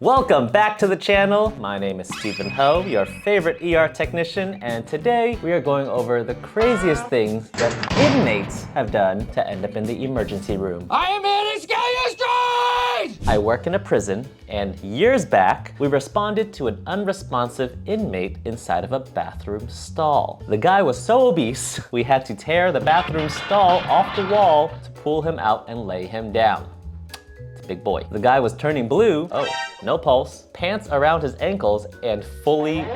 Welcome back to the channel. My name is Stephen Ho, your favorite ER technician, and today we are going over the craziest things that inmates have done to end up in the emergency room. I am here to scare you straight! I work in a prison, and years back, we responded to an unresponsive inmate inside of a bathroom stall. The guy was so obese, we had to tear the bathroom stall off the wall to pull him out and lay him down. Big boy. The guy was turning blue, no pulse, pants around his ankles, and fully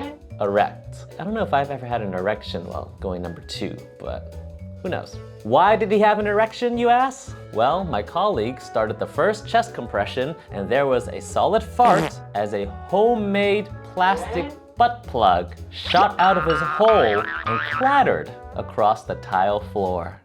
erect. I don't know if I've ever had an erection while going number 2, but who knows? Why did he have an erection, you ask? Well, my colleague started the first chest compression, and there was a solid fart as a homemade plastic butt plug shot out of his hole and clattered across the tile floor.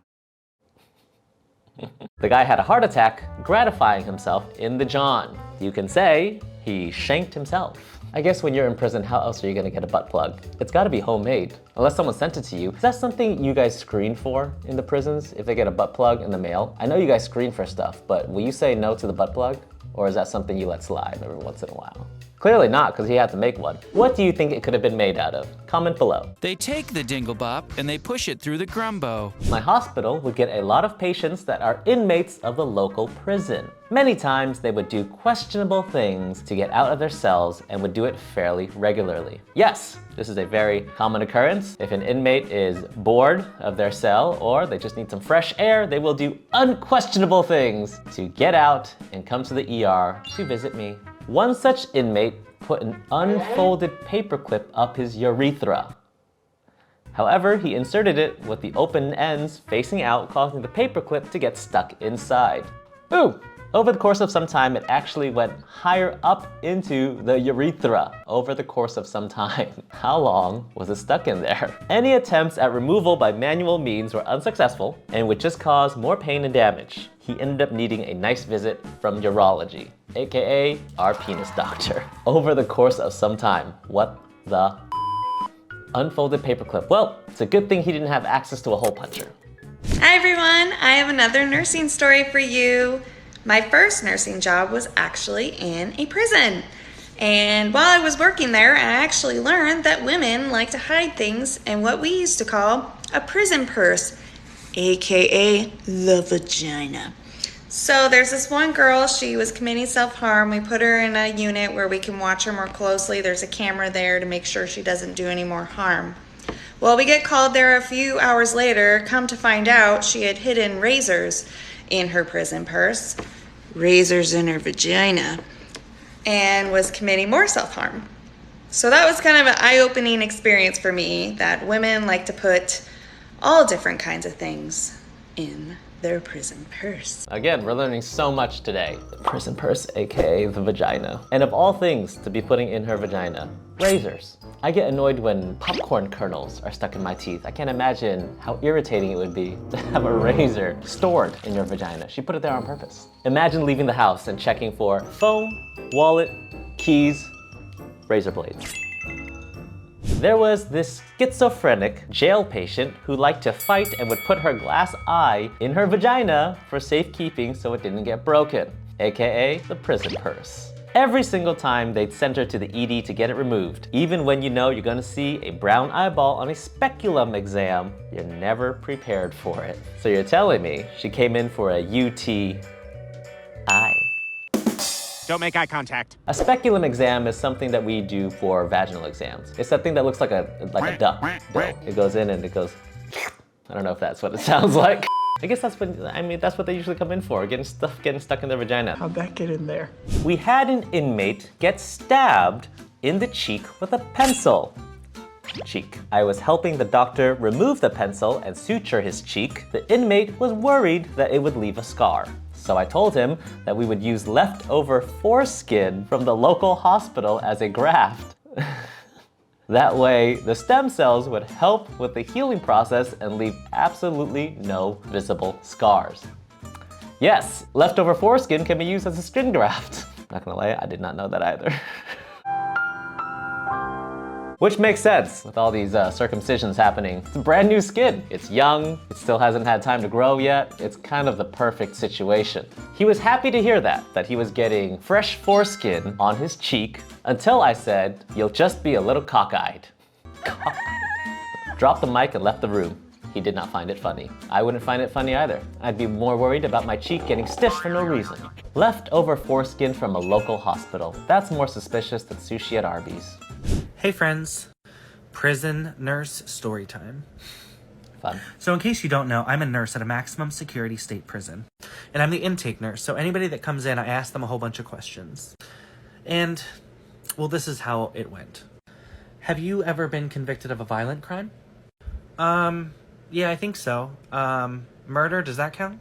The guy had a heart attack, gratifying himself in the john. You can say he shanked himself. I guess when you're in prison, how else are you gonna get a butt plug? It's gotta be homemade, unless someone sent it to you. Is that something you guys screen for in the prisons, if they get a butt plug in the mail? I know you guys screen for stuff, but will you say no to the butt plug? Or is that something you let slide every once in a while? Clearly not, because he had to make one. What do you think it could have been made out of? Comment below. They take the dinglebop and they push it through the grumbo. My hospital would get a lot of patients that are inmates of the local prison. Many times they would do questionable things to get out of their cells and would do it fairly regularly. Yes, this is a very common occurrence. If an inmate is bored of their cell or they just need some fresh air, they will do unquestionable things to get out and come to the ER to visit me. One such inmate put an unfolded paperclip up his urethra. However, he inserted it with the open ends facing out, causing the paperclip to get stuck inside. Ooh! Over the course of some time, it actually went higher up into the urethra over the course of some time. How long was it stuck in there? Any attempts at removal by manual means were unsuccessful and would just cause more pain and damage. He ended up needing a nice visit from urology, aka our penis doctor. Over the course of some time. What the unfolded paperclip? Well, it's a good thing he didn't have access to a hole puncher. Hi everyone, I have another nursing story for you. My first nursing job was actually in a prison. And while I was working there, I actually learned that women like to hide things in what we used to call a prison purse, aka the vagina. So there's this one girl, she was committing self-harm. We put her in a unit where we can watch her more closely. There's a camera there to make sure she doesn't do any more harm. Well, we get called there a few hours later. Come to find out, she had hidden razors in her prison purse, razors in her vagina, and was committing more self-harm. So that was kind of an eye-opening experience for me, that women like to put all different kinds of things in their prison purse. Again, we're learning so much today. The prison purse, aka the vagina. And of all things to be putting in her vagina, razors. I get annoyed when popcorn kernels are stuck in my teeth. I can't imagine how irritating it would be to have a razor stored in your vagina. She put it there on purpose. Imagine leaving the house and checking for phone, wallet, keys, razor blades. There was this schizophrenic jail patient who liked to fight and would put her glass eye in her vagina for safekeeping so it didn't get broken, aka the prison purse. Every single time they'd send her to the ED to get it removed. Even when you know you're gonna see a brown eyeball on a speculum exam, you're never prepared for it. So you're telling me she came in for a UTI? Don't make eye contact. A speculum exam is something that we do for vaginal exams. It's that thing that looks like a duck bill. It goes in and it goes, I don't know if that's what it sounds like. I guess that's what they usually come in for, getting stuck in their vagina. How'd that get in there? We had an inmate get stabbed in the cheek with a pencil. Cheek. I was helping the doctor remove the pencil and suture his cheek. The inmate was worried that it would leave a scar. So I told him that we would use leftover foreskin from the local hospital as a graft. That way, the stem cells would help with the healing process and leave absolutely no visible scars. Yes, leftover foreskin can be used as a skin graft. Not gonna lie, I did not know that either. Which makes sense with all these circumcisions happening. It's a brand new skin. It's young, it still hasn't had time to grow yet. It's kind of the perfect situation. He was happy to hear that he was getting fresh foreskin on his cheek until I said, "You'll just be a little cockeyed." Dropped the mic and left the room. He did not find it funny. I wouldn't find it funny either. I'd be more worried about my cheek getting stiff for no reason. Leftover foreskin from a local hospital. That's more suspicious than sushi at Arby's. Hey friends, prison nurse story time. Fun. So in case you don't know, I'm a nurse at a maximum security state prison. And I'm the intake nurse, so anybody that comes in, I ask them a whole bunch of questions. And, well, this is how it went. Have you ever been convicted of a violent crime? Yeah, I think so. Murder, does that count?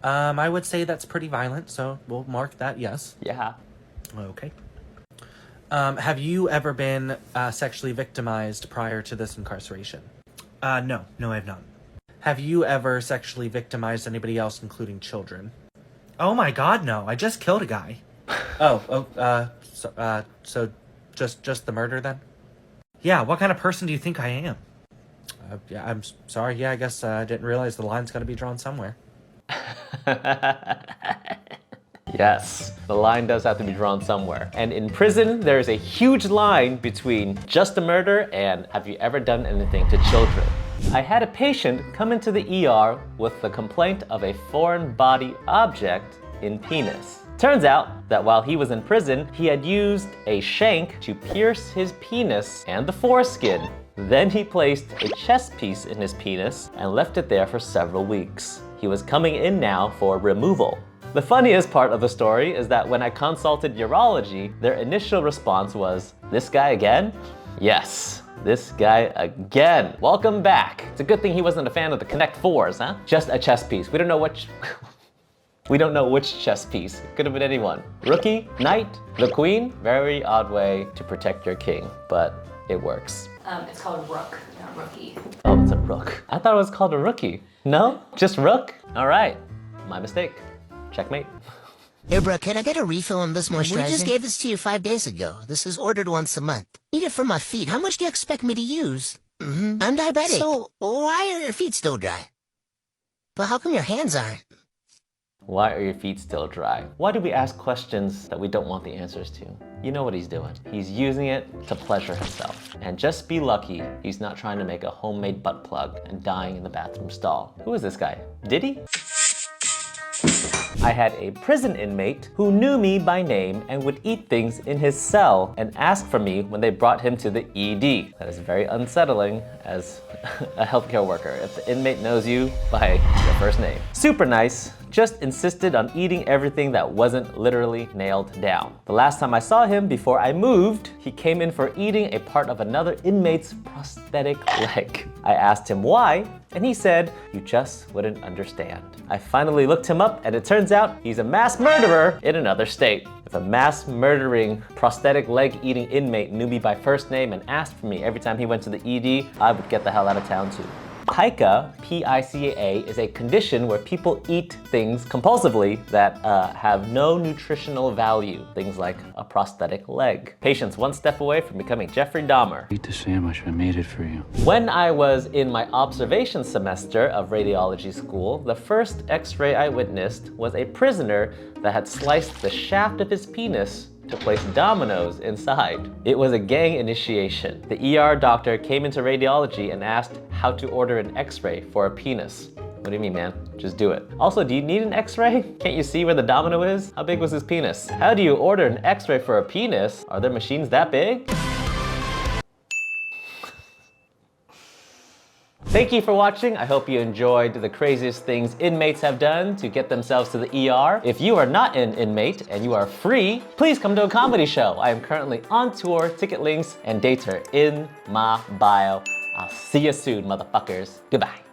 I would say that's pretty violent, so we'll mark that yes. Yeah. Okay. Have you ever been sexually victimized prior to this incarceration? No, I have not. Have you ever sexually victimized anybody else, including children? Oh my God, no! I just killed a guy. So just the murder then? Yeah. What kind of person do you think I am? Yeah, I'm sorry. Yeah, I guess I didn't realize the line's got to be drawn somewhere. Yes, the line does have to be drawn somewhere. And in prison, there is a huge line between just a murder and have you ever done anything to children? I had a patient come into the ER with the complaint of a foreign body object in penis. Turns out that while he was in prison, he had used a shank to pierce his penis and the foreskin. Then he placed a chest piece in his penis and left it there for several weeks. He was coming in now for removal. The funniest part of the story is that when I consulted urology, their initial response was, "This guy again?" Yes, this guy again. Welcome back. It's a good thing he wasn't a fan of the Connect Fours, huh? Just a chest piece. We don't know which chest piece. It could have been anyone. Rookie, knight, the queen. Very odd way to protect your king, but it works. It's called rook, not rookie. Oh, it's a rook. I thought it was called a rookie. No? Just rook? All right, my mistake. Checkmate. Hey, bro, can I get a refill on this moisturizer? We just gave this to you 5 days ago. This is ordered once a month. Eat it for my feet. How much do you expect me to use? I'm diabetic. So, why are your feet still dry? But how come your hands aren't? Why are your feet still dry? Why do we ask questions that we don't want the answers to? You know what he's doing. He's using it to pleasure himself. And just be lucky he's not trying to make a homemade butt plug and dying in the bathroom stall. Who is this guy? Diddy? I had a prison inmate who knew me by name and would eat things in his cell and ask for me when they brought him to the ED. That is very unsettling as a healthcare worker if the inmate knows you by your first name. Super nice, just insisted on eating everything that wasn't literally nailed down. The last time I saw him before I moved, he came in for eating a part of another inmate's prosthetic leg. I asked him why, and he said, "You just wouldn't understand." I finally looked him up, and it turns out he's a mass murderer in another state. If a mass murdering, prosthetic leg eating inmate knew me by first name and asked for me every time he went to the ED, I would get the hell out of town too. Pica, P-I-C-A, is a condition where people eat things compulsively that have no nutritional value. Things like a prosthetic leg. Patients one step away from becoming Jeffrey Dahmer. Eat the sandwich, I made it for you. When I was in my observation semester of radiology school, the first x-ray I witnessed was a prisoner that had sliced the shaft of his penis to place Dominoes inside. It was a gang initiation. The ER doctor came into radiology and asked how to order an x-ray for a penis. What do you mean, man? Just do it. Also, do you need an x-ray? Can't you see where the domino is? How big was his penis? How do you order an x-ray for a penis? Are there machines that big? Thank you for watching. I hope you enjoyed the craziest things inmates have done to get themselves to the ER. If you are not an inmate and you are free, please come to a comedy show. I am currently on tour. Ticket links and dates are in my bio. I'll see you soon, motherfuckers. Goodbye.